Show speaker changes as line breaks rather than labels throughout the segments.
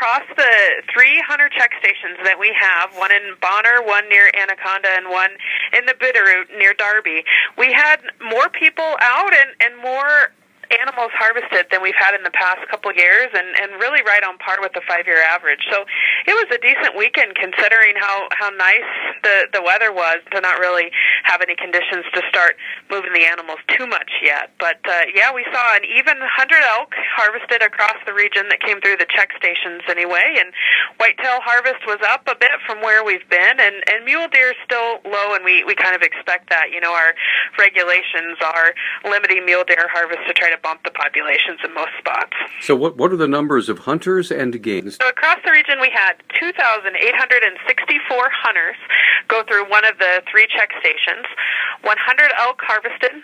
across the 3 hunter check stations that we have, one in Bonner, one near Anaconda, and one in the Bitterroot near Darby, we had more people out and more animals harvested than we've had in the past couple of years, and really right on par with the 5-year average. So it was a decent weekend considering how nice the weather was to not really have any conditions to start moving the animals too much yet. But yeah, we saw an even 100 elk harvested across the region that came through the check stations anyway, and whitetail harvest was up a bit from where we've been, and mule deer is still low, and we kind of expect that. You know, our regulations are limiting mule deer harvest to try to bump the populations in most spots.
So what are the numbers of hunters and gains?
So across the region we had 2,864 hunters go through one of the 3 check stations, 100 elk harvested,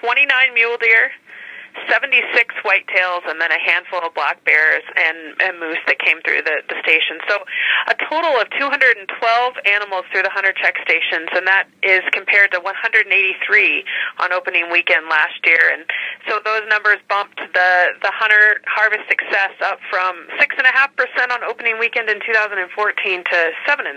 29 mule deer, 76 whitetails, and then a handful of black bears and moose that came through the station. So a total of 212 animals through the hunter check stations, and that is compared to 183 on opening weekend last year. And so those numbers bumped the hunter harvest success up from 6.5% on opening weekend in 2014 to 7.5%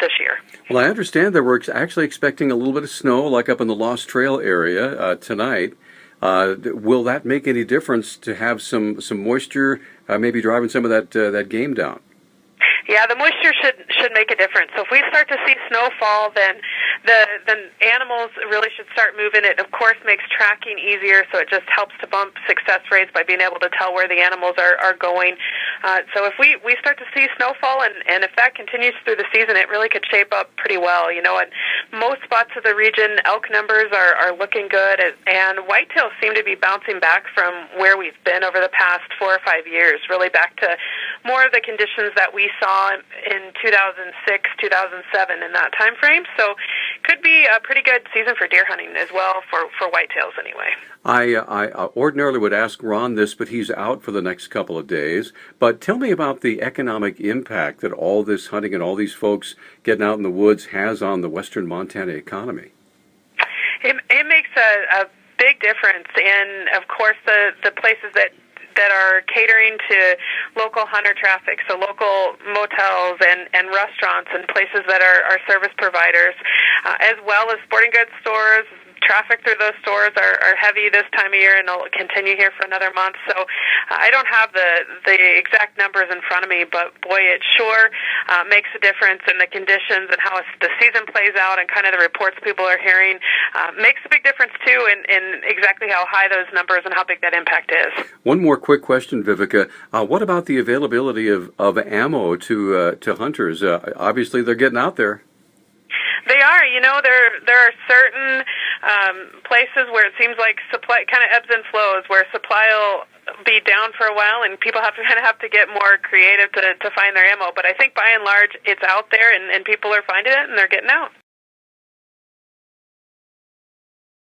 this year.
Well, I understand that we're actually expecting a little bit of snow, like up in the Lost Trail area tonight. Will that make any difference to have some moisture, maybe driving some of that game down?
Yeah, the moisture should make a difference. So if we start to see snowfall, then the animals really should start moving. It, of course, makes tracking easier, so it just helps to bump success rates by being able to tell where the animals are going. So if we start to see snowfall, and if that continues through the season, it really could shape up pretty well. You know, at most spots of the region, elk numbers are looking good, and whitetails seem to be bouncing back from where we've been over the past 4 or 5 years, really back to more of the conditions that we saw in 2006, 2007 in that time frame. So could be a pretty good season for deer hunting as well for whitetails anyway.
I ordinarily would ask Ron this, but he's out for the next couple of days. But tell me about the economic impact that all this hunting and all these folks getting out in the woods has on the western Montana economy.
It makes a big difference in, of course, the places that are catering to local hunter traffic, so local motels and restaurants and places that are service providers, as well as sporting goods stores. Traffic through those stores are heavy this time of year, and they'll continue here for another month. So I don't have the exact numbers in front of me, but boy, it sure makes a difference in the conditions and how the season plays out, and kind of the reports people are hearing makes a big difference too in exactly how high those numbers and how big that impact is.
One more quick question, Vivica. What about the availability of ammo to hunters? Obviously, they're getting out there.
They are. You know, there are certain places where it seems like supply kind of ebbs and flows, where supply will be down for a while, and people have to get more creative to find their ammo. But I think by and large, it's out there, and people are finding it, and they're getting out.